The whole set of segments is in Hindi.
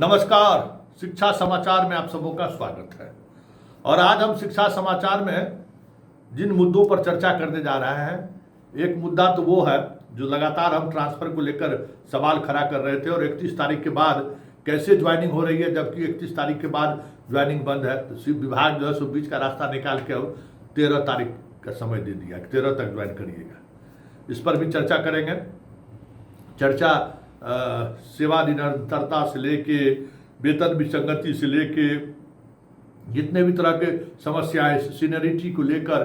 नमस्कार, शिक्षा समाचार में आप सबों का स्वागत है। और आज हम शिक्षा समाचार में जिन मुद्दों पर चर्चा करने जा रहे हैं, एक मुद्दा तो वो है जो लगातार हम ट्रांसफर को लेकर सवाल खड़ा कर रहे थे और 31 तारीख के बाद कैसे ज्वाइनिंग हो रही है, जबकि 31 तारीख के बाद ज्वाइनिंग बंद है। तो विभाग जो है सो बीच का रास्ता निकाल के अब 13 तारीख का समय दे दिया, 13 तक ज्वाइन करिएगा। इस पर भी चर्चा करेंगे। चर्चा सेवा निरंतरता से लेके वेतन विसंगति से लेके जितने भी तरह के समस्याएं, सीनियरिटी को लेकर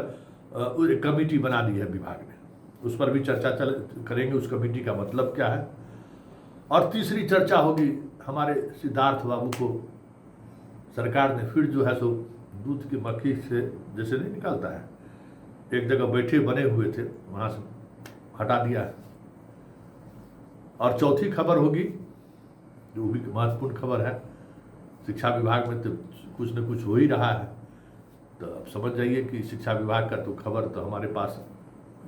कमेटी बना दी है विभाग ने, उस पर भी चर्चा करेंगे। उस कमेटी का मतलब क्या है। और तीसरी चर्चा होगी हमारे सिद्धार्थ बाबू को सरकार ने फिर जो है सो दूध की मक्खी से जैसे नहीं निकलता है, एक जगह बैठे बने हुए थे वहाँ से हटा दिया है। और चौथी खबर होगी जो भी महत्वपूर्ण खबर है, शिक्षा विभाग में तो कुछ न कुछ हो ही रहा है। तो अब समझ जाइए कि शिक्षा विभाग का तो खबर तो हमारे पास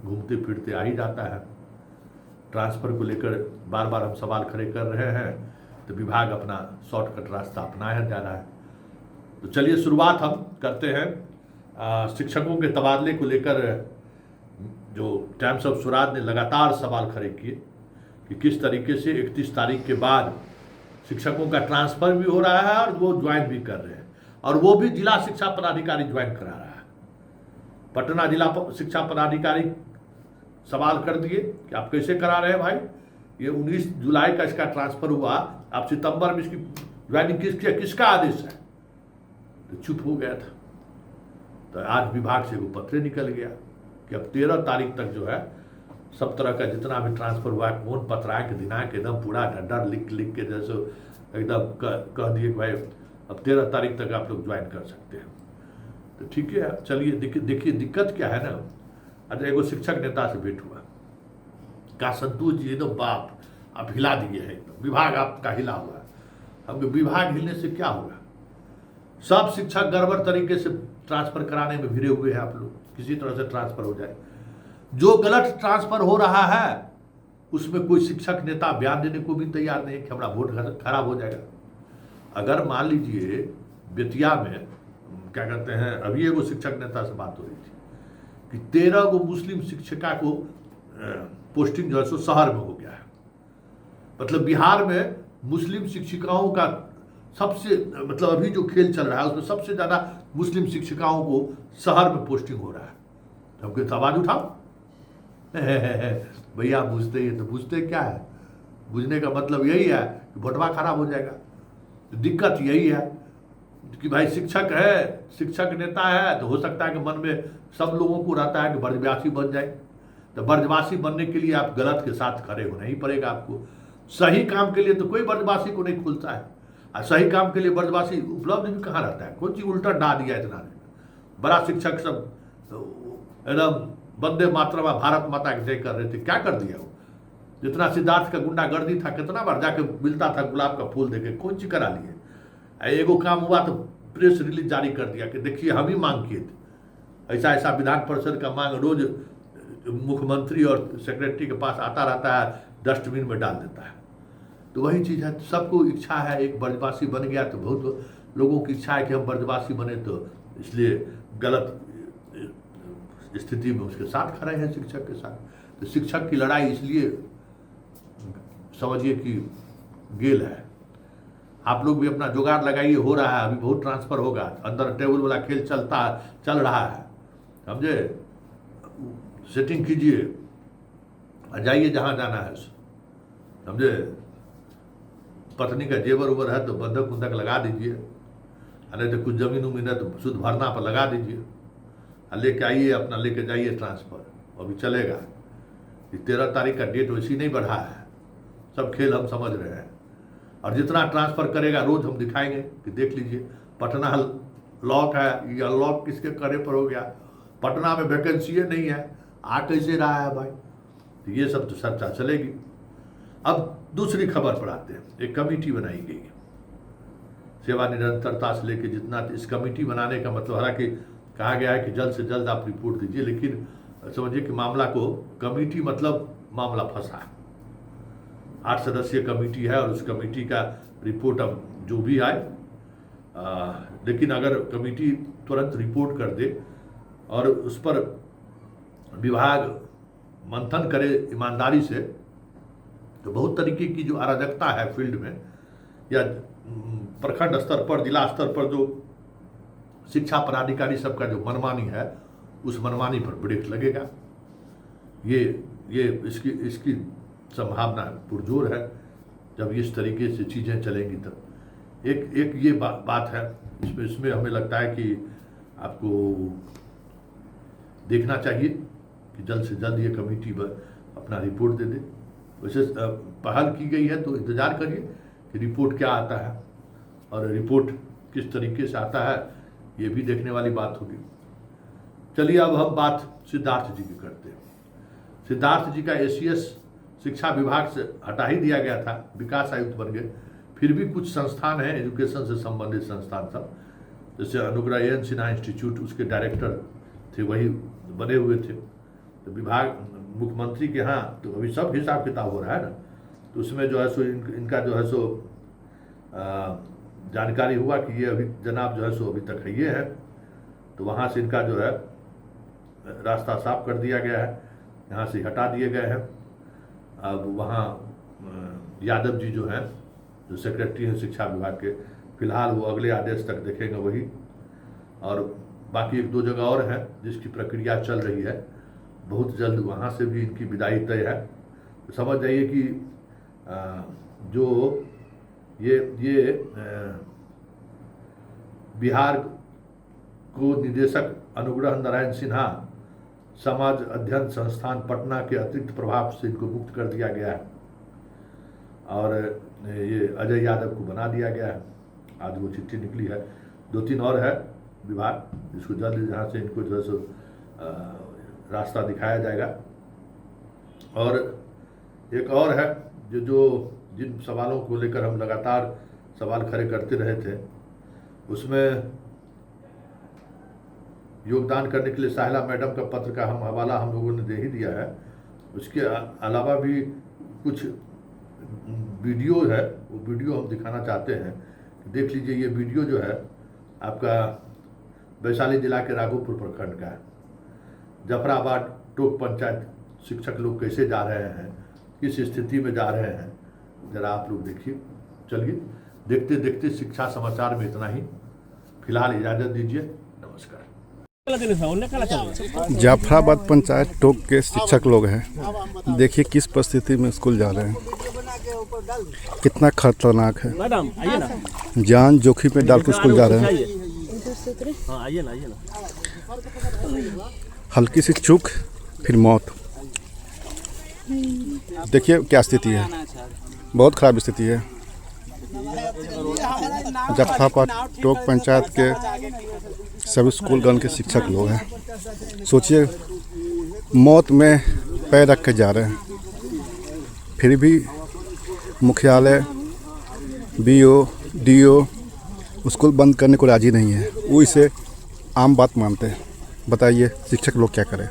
घूमते फिरते आ ही जाता है। ट्रांसफ़र को लेकर बार बार हम सवाल खड़े कर रहे हैं तो विभाग अपना शॉर्टकट रास्ता अपनाया जा रहा है। तो चलिए शुरुआत हम करते हैं। शिक्षकों के तबादले को लेकर जो टाइम्स ऑफ स्वराज ने लगातार सवाल खड़े किए कि किस तरीके से 31 तारीख के बाद शिक्षकों का ट्रांसफ़र भी हो रहा है और वो ज्वाइन भी कर रहे हैं, और वो भी जिला शिक्षा पदाधिकारी ज्वाइन करा रहा है। पटना जिला शिक्षा पदाधिकारी सवाल कर दिए कि आप कैसे करा रहे हैं भाई, ये 19 जुलाई का इसका ट्रांसफ़र हुआ, आप सितंबर में इसकी ज्वाइनिंग किसका आदेश है। तो चुप हो गया था। तो आज विभाग से वो पत्र निकल गया कि अब 13 तारीख तक जो है सब तरह का जितना भी ट्रांसफर हुआ है, कौन पत्रांक दिनांक एकदम पूरा डर लिख के जैसे एकदम कह दिए कि भाई अब 13 तारीख तक आप लोग ज्वाइन कर सकते हैं। तो ठीक है, चलिए देखिए दिक्कत क्या है ना। आज एगो शिक्षक नेता से भेंट हुआ, कहा संतोष जी एकदम बाप आप हिला दिए हैं, विभाग आपका हिला हुआ है। हम विभाग हिलने से क्या होगा, सब शिक्षक गड़बड़ तरीके से ट्रांसफर कराने में भिड़े हुए हैं। आप लोग किसी तरह से ट्रांसफर हो जाए, जो गलत ट्रांसफर हो रहा है उसमें कोई शिक्षक नेता बयान देने को भी तैयार नहीं कि हमारा वोट खराब हो जाएगा। अगर मान लीजिए बेतिया में क्या कहते हैं, अभी एगो शिक्षक नेता से बात हो रही थी कि 13 गो मुस्लिम शिक्षिका को पोस्टिंग जो है सो शहर में हो गया है। मतलब बिहार में मुस्लिम शिक्षिकाओं का सबसे मतलब अभी जो खेल चल रहा है उसमें सबसे ज़्यादा मुस्लिम शिक्षिकाओं को शहर में पोस्टिंग हो रहा है। तो हमको आवाज़ उठाओ भैया बुझते ही, तो बुझते क्या है, बुझने का मतलब यही है कि वोटवा खराब हो जाएगा। तो दिक्कत यही है कि भाई शिक्षक है, शिक्षक नेता है, तो हो सकता है कि मन में सब लोगों को रहता है कि ब्रजवासी बन जाए। तो ब्रजवासी बनने के लिए आप गलत के साथ खड़े होना ही पड़ेगा आपको। सही काम के लिए तो कोई ब्रजवासी को नहीं खुलता है, और सही काम के लिए ब्रजवासी उपलब्ध भी कहाँ रहता है। कोई चीज़ उल्टा डा दिया इतना बड़ा शिक्षक सब एकदम वंदे मातरम भारत माता की जय कर रहे थे, क्या कर दिया वो। जितना सिद्धार्थ का गुंडागर्दी था, कितना बार जाके मिलता था गुलाब का फूल देके, कौन चीज करा लिए। एगो काम हुआ तो प्रेस रिलीज जारी कर दिया कि देखिए हम ही मांग किए थे। ऐसा ऐसा विधान परिषद का मांग रोज मुख्यमंत्री और सेक्रेटरी के पास आता रहता है, डस्टबिन में डाल देता है। तो वही चीज़ है, सबको इच्छा है, एक ब्रजवासी बन गया तो बहुत लोगों की इच्छा है कि हम ब्रजवासी बने, तो इसलिए गलत स्थिति में उसके साथ खड़े हैं शिक्षक के साथ। तो शिक्षक की लड़ाई इसलिए समझिए कि गेल है। आप लोग भी अपना जुगाड़ लगाइए, हो रहा है, अभी बहुत ट्रांसफर होगा, अंदर टेबल वाला खेल चल रहा है, समझे। सेटिंग कीजिए, जाइए जहाँ जाना है, समझे। पत्नी का जेवर उवर है तो बंधक उंधक लगा दीजिए, नहीं तो कुछ जमीन उमीन है तो शुद्ध भरना पर लगा दीजिए, लेके आइए, अपना लेके जाइए ट्रांसफ़र। अभी चलेगा, 13 तारीख का डेट वैसी नहीं बढ़ा है, सब खेल हम समझ रहे हैं। और जितना ट्रांसफ़र करेगा रोज हम दिखाएंगे कि देख लीजिए पटना लॉक है, या लॉक किसके करे पर हो गया, पटना में वैकेंसी नहीं है, आ कैसे रहा है भाई। तो ये सब तो चर्चा चलेगी। अब दूसरी खबर पर आते हैं। एक कमेटी बनाई गई है सेवा निरंतरता से लेके जितना, इस कमेटी बनाने का मतलब हालांकि कहा गया है कि जल्द से जल्द आप रिपोर्ट दीजिए, लेकिन समझिए कि मामला को कमेटी मतलब मामला फंसा है। 8 सदस्यीय कमेटी है और उस कमेटी का रिपोर्ट अब जो भी आए, लेकिन अगर कमेटी तुरंत रिपोर्ट कर दे और उस पर विभाग मंथन करे ईमानदारी से, तो बहुत तरीके की जो अराजकता है फील्ड में या प्रखंड स्तर पर, जिला स्तर पर जो शिक्षा पदाधिकारी सबका जो मनमानी है, उस मनमानी पर ब्रेक लगेगा। ये इसकी संभावना पुरजोर है जब इस तरीके से चीज़ें चलेंगी तब। एक ये बात है, इसमें हमें लगता है कि आपको देखना चाहिए कि जल्द से जल्द ये कमेटी अपना रिपोर्ट दे दे। वैसे पहल की गई है तो इंतज़ार करिए कि रिपोर्ट क्या आता है, और रिपोर्ट किस तरीके से आता है ये भी देखने वाली बात होगी। चलिए अब हम बात सिद्धार्थ जी की करते हैं। सिद्धार्थ जी का ACS शिक्षा विभाग से हटा ही दिया गया था, विकास आयुक्त बन गए। फिर भी कुछ संस्थान हैं एजुकेशन से संबंधित संस्थान सब, जैसे अनुग्रह एन सिन्हा इंस्टीट्यूट, उसके डायरेक्टर थे वही बने हुए थे। तो विभाग मुख्यमंत्री के यहाँ तो अभी सब हिसाब किताब हो रहा है ना, तो उसमें जो है सो इनका जो है सो जानकारी हुआ कि ये अभी जनाब जो है सो अभी तक है ये है, तो वहाँ से इनका जो है रास्ता साफ कर दिया गया है, यहाँ से हटा दिए गए हैं। अब वहाँ यादव जी जो हैं, जो सेक्रेटरी हैं शिक्षा विभाग के, फिलहाल वो अगले आदेश तक देखेंगे वही, और बाकी 1-2 जगह और हैं जिसकी प्रक्रिया चल रही है। बहुत जल्द वहाँ से भी इनकी विदाई तय है। तो समझ जाइए कि जो ये बिहार को निदेशक अनुग्रह नारायण सिन्हा समाज अध्ययन संस्थान पटना के अतिरिक्त प्रभाव से इनको मुक्त कर दिया गया है, और ये अजय यादव को बना दिया गया है। आज वो चिट्ठी निकली है। 2-3 और है विभाग जिसको जल्द यहाँ से इनको जो है सो रास्ता दिखाया जाएगा। और एक और है जिन सवालों को लेकर हम लगातार सवाल खड़े करते रहे थे, उसमें योगदान करने के लिए साहिला मैडम का पत्र का हवाला हम लोगों ने दे ही दिया है। उसके अलावा भी कुछ वीडियो है, वो वीडियो हम दिखाना चाहते हैं। देख लीजिए, ये वीडियो जो है आपका वैशाली जिला के राघोपुर प्रखंड का है। जफराबाद टोक पंचायत शिक्षक लोग कैसे जा रहे हैं, किस स्थिति में जा रहे हैं, ज़रा आप लोग देखिए। चलिए देखते देखते शिक्षा समाचार में इतना ही। फिलहाल इजाज़त दीजिए, नमस्कार। जाफराबाद पंचायत टोक के शिक्षक लोग हैं। देखिए किस परिस्थिति में स्कूल जा रहे हैं, कितना खतरनाक है। जान जोखिम में डाल के स्कूल जा रहे हैं। हल्की सी चूक फिर मौत। देखिए क्या स्थिति है, बहुत खराब स्थिति है। जाफराबाद टोक पंचायत के सभी स्कूलगण के शिक्षक लोग हैं। सोचिए मौत में पैर रख के जा रहे हैं, फिर भी मुख्यालय, BO, DO स्कूल बंद करने को राजी नहीं है। वो इसे आम बात मानते हैं। बताइए शिक्षक लोग क्या करें।